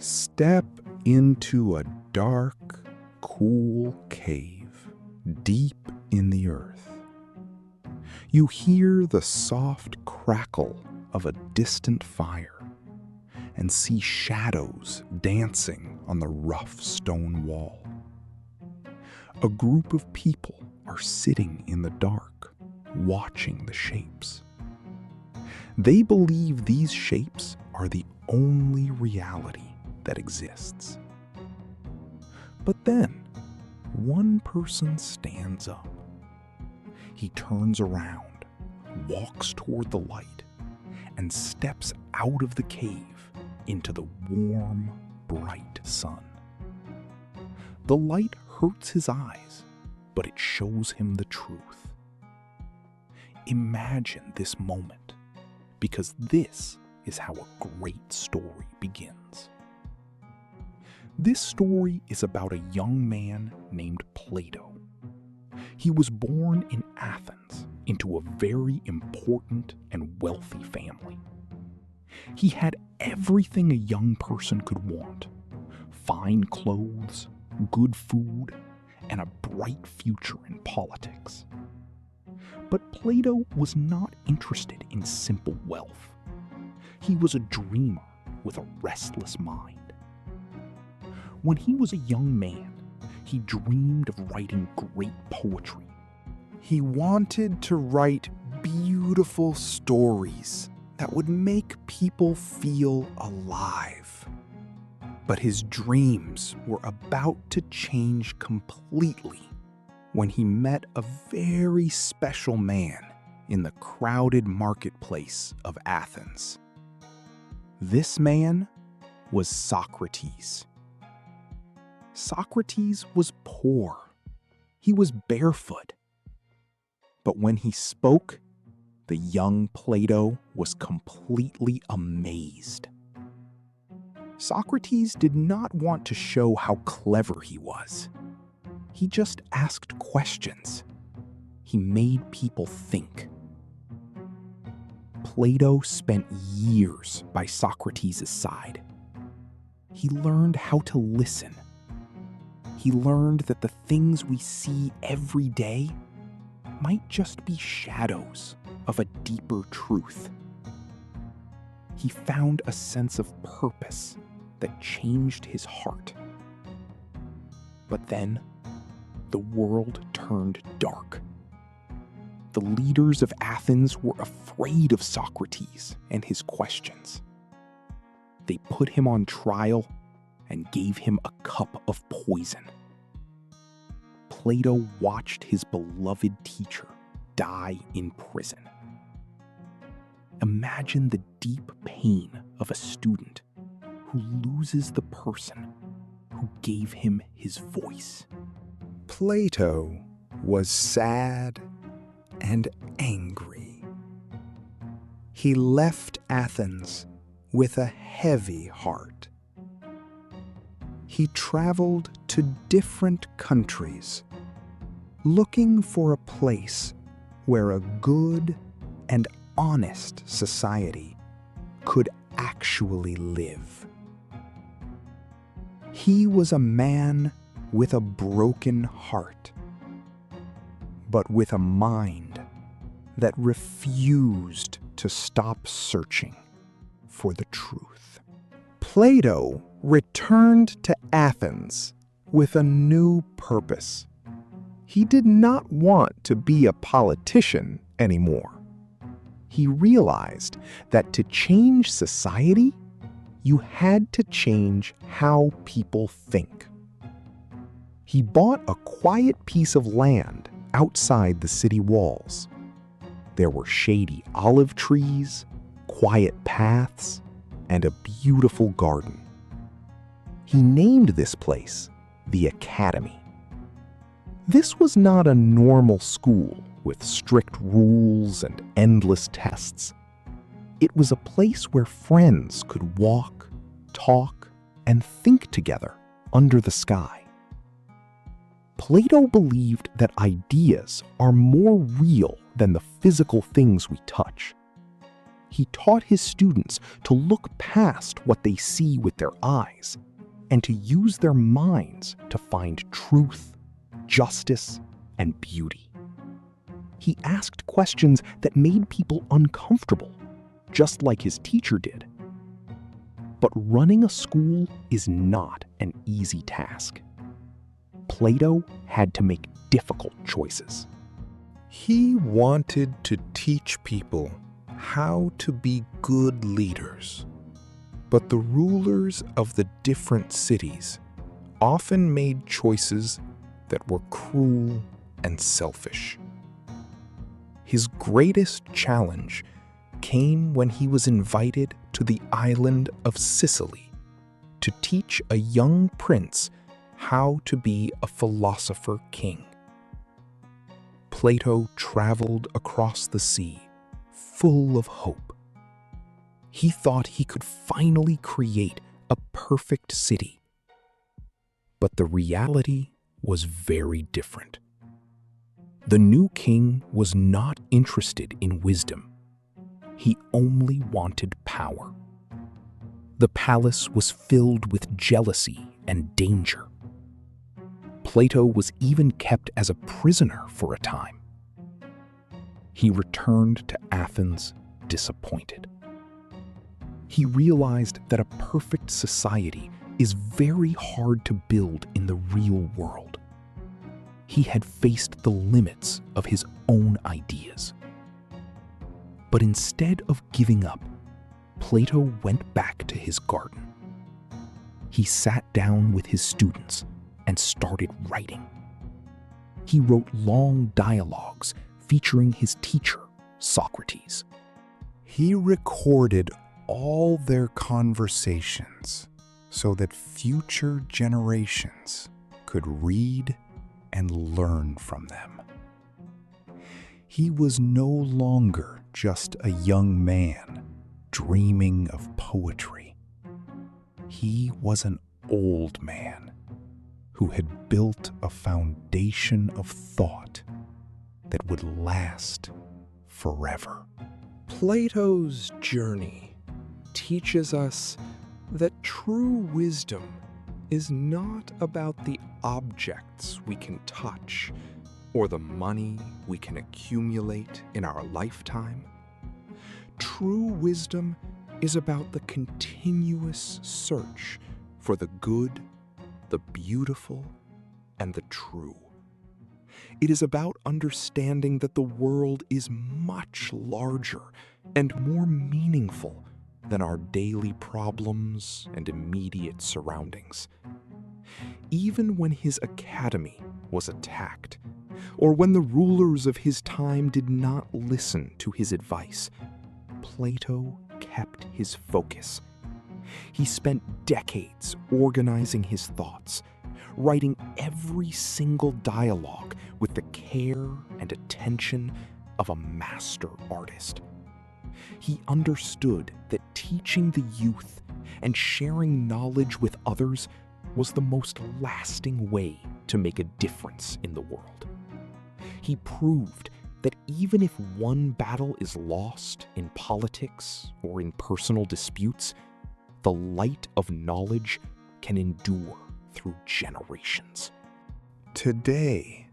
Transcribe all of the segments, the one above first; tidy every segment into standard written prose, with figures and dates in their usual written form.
Step into a dark, cool cave deep in the earth. You hear the soft crackle of a distant fire and see shadows dancing on the rough stone wall. A group of people are sitting in the dark, watching the shapes. They believe these shapes are the only reality that exists. But then, one person stands up. He turns around, walks toward the light, and steps out of the cave into the warm, bright sun. The light hurts his eyes, but it shows him the truth. Imagine this moment, because this is how a great story begins. This story is about a young man named Plato. He was born in Athens into a very important and wealthy family. He had everything a young person could want: fine clothes, good food, and a bright future in politics. But Plato was not interested in simple wealth. He was a dreamer with a restless mind. When he was a young man, he dreamed of writing great poetry. He wanted to write beautiful stories that would make people feel alive. But his dreams were about to change completely when he met a very special man in the crowded marketplace of Athens. This man was Socrates. Socrates was poor. He was barefoot. But when he spoke, the young Plato was completely amazed. Socrates did not want to show how clever he was. He just asked questions. He made people think. Plato spent years by Socrates' side. He learned how to listen. He learned that the things we see every day might just be shadows of a deeper truth. He found a sense of purpose that changed his heart. But then, the world turned dark. The leaders of Athens were afraid of Socrates and his questions. They put him on trial and gave him a cup of poison. Plato watched his beloved teacher die in prison. Imagine the deep pain of a student who loses the person who gave him his voice. Plato was sad and angry. He left Athens with a heavy heart. He traveled to different countries, looking for a place where a good and honest society could actually live. He was a man with a broken heart, but with a mind that refused to stop searching for the truth. Plato returned to Athens with a new purpose. He did not want to be a politician anymore. He realized that to change society, you had to change how people think. He bought a quiet piece of land outside the city walls. There were shady olive trees, quiet paths, and a beautiful garden. He named this place the Academy. This was not a normal school with strict rules and endless tests. It was a place where friends could walk, talk, and think together under the sky. Plato believed that ideas are more real than the physical things we touch. He taught his students to look past what they see with their eyes and to use their minds to find truth, justice, and beauty. He asked questions that made people uncomfortable, just like his teacher did. But running a school is not an easy task. Plato had to make difficult choices. He wanted to teach people how to be good leaders. But the rulers of the different cities often made choices that were cruel and selfish. His greatest challenge came when he was invited to the island of Sicily to teach a young prince how to be a philosopher king. Plato traveled across the sea, full of hope. He thought he could finally create a perfect city. But the reality was very different. The new king was not interested in wisdom. He only wanted power. The palace was filled with jealousy and danger. Plato was even kept as a prisoner for a time. He returned to Athens disappointed. He realized that a perfect society is very hard to build in the real world. He had faced the limits of his own ideas. But instead of giving up, Plato went back to his garden. He sat down with his students and started writing. He wrote long dialogues featuring his teacher, Socrates. He recorded all their conversations so that future generations could read and learn from them. He was no longer just a young man dreaming of poetry. He was an old man who had built a foundation of thought that would last forever. Plato's journey teaches us that true wisdom is not about the objects we can touch or the money we can accumulate in our lifetime. True wisdom is about the continuous search for the good, the beautiful, and the true. It is about understanding that the world is much larger and more meaningful than our daily problems and immediate surroundings. Even when his academy was attacked, or when the rulers of his time did not listen to his advice, Plato kept his focus. He spent decades organizing his thoughts, writing every single dialogue with the care and attention of a master artist. He understood that teaching the youth and sharing knowledge with others was the most lasting way to make a difference in the world. He proved that even if one battle is lost in politics or in personal disputes, the light of knowledge can endure through generations. Today,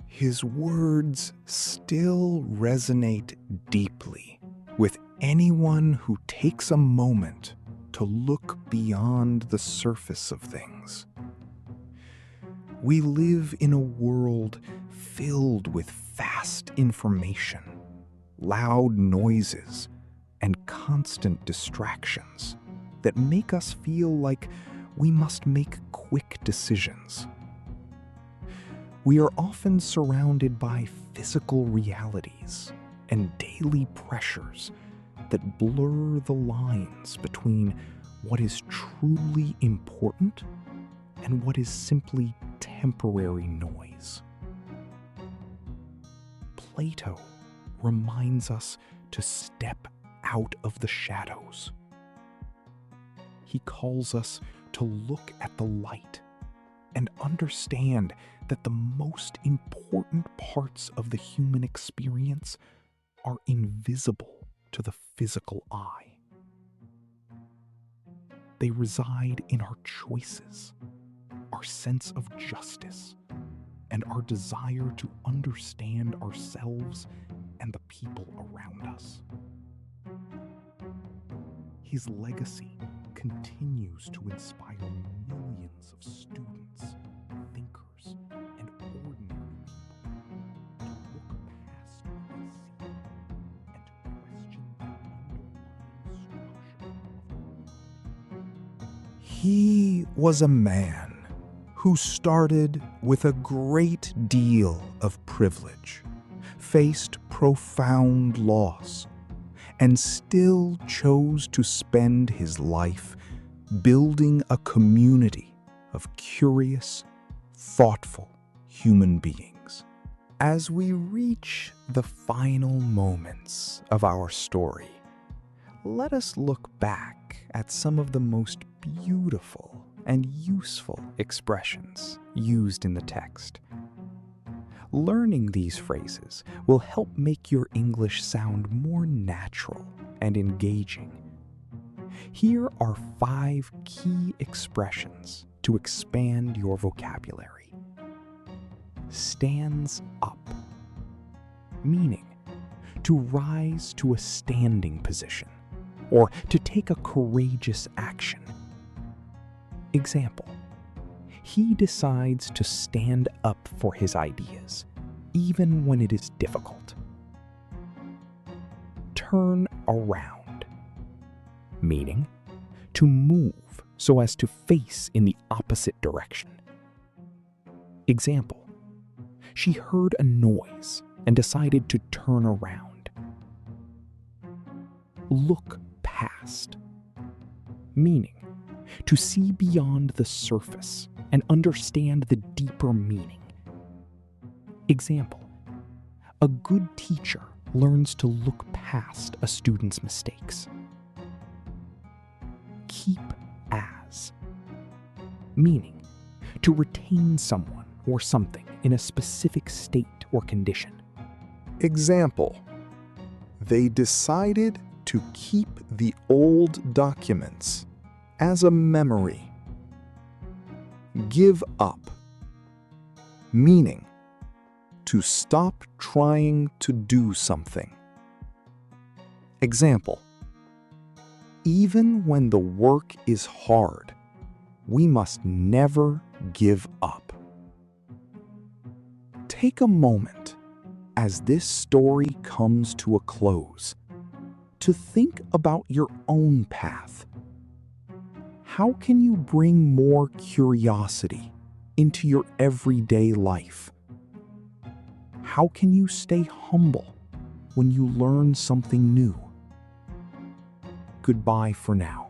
his words still resonate deeply with anyone who takes a moment to look beyond the surface of things. We live in a world filled with fast information, loud noises, and constant distractions that make us feel like we must make quick decisions. We are often surrounded by physical realities and daily pressures that blur the lines between what is truly important and what is simply temporary noise. Plato reminds us to step out of the shadows. He calls us to look at the light and understand that the most important parts of the human experience are invisible to the physical eye. They reside in our choices, our sense of justice, and our desire to understand ourselves and the people around us. His legacy continues to inspire millions of students, thinkers, and ordinary people to look past what they see and to question the underlying structure of the world. He was a man who started with a great deal of privilege, faced profound loss, and still chose to spend his life building a community of curious, thoughtful human beings. As we reach the final moments of our story, let us look back at some of the most beautiful and useful expressions used in the text. Learning these phrases will help make your English sound more natural and engaging. Here are 5 key expressions to expand your vocabulary. Stands up, meaning to rise to a standing position or to take a courageous action. Example: he decides to stand up for his ideas, even when it is difficult. Turn around, meaning to move so as to face in the opposite direction. Example: she heard a noise and decided to turn around. Look past, meaning to see beyond the surface and understand the deeper meaning. Example: a good teacher learns to look past a student's mistakes. Keep as, meaning to retain someone or something in a specific state or condition. Example: they decided to keep the old documents as a memory. Give up, meaning to stop trying to do something. Example: even when the work is hard, we must never give up. Take a moment as this story comes to a close to think about your own path. How can you bring more curiosity into your everyday life? How can you stay humble when you learn something new? Goodbye for now.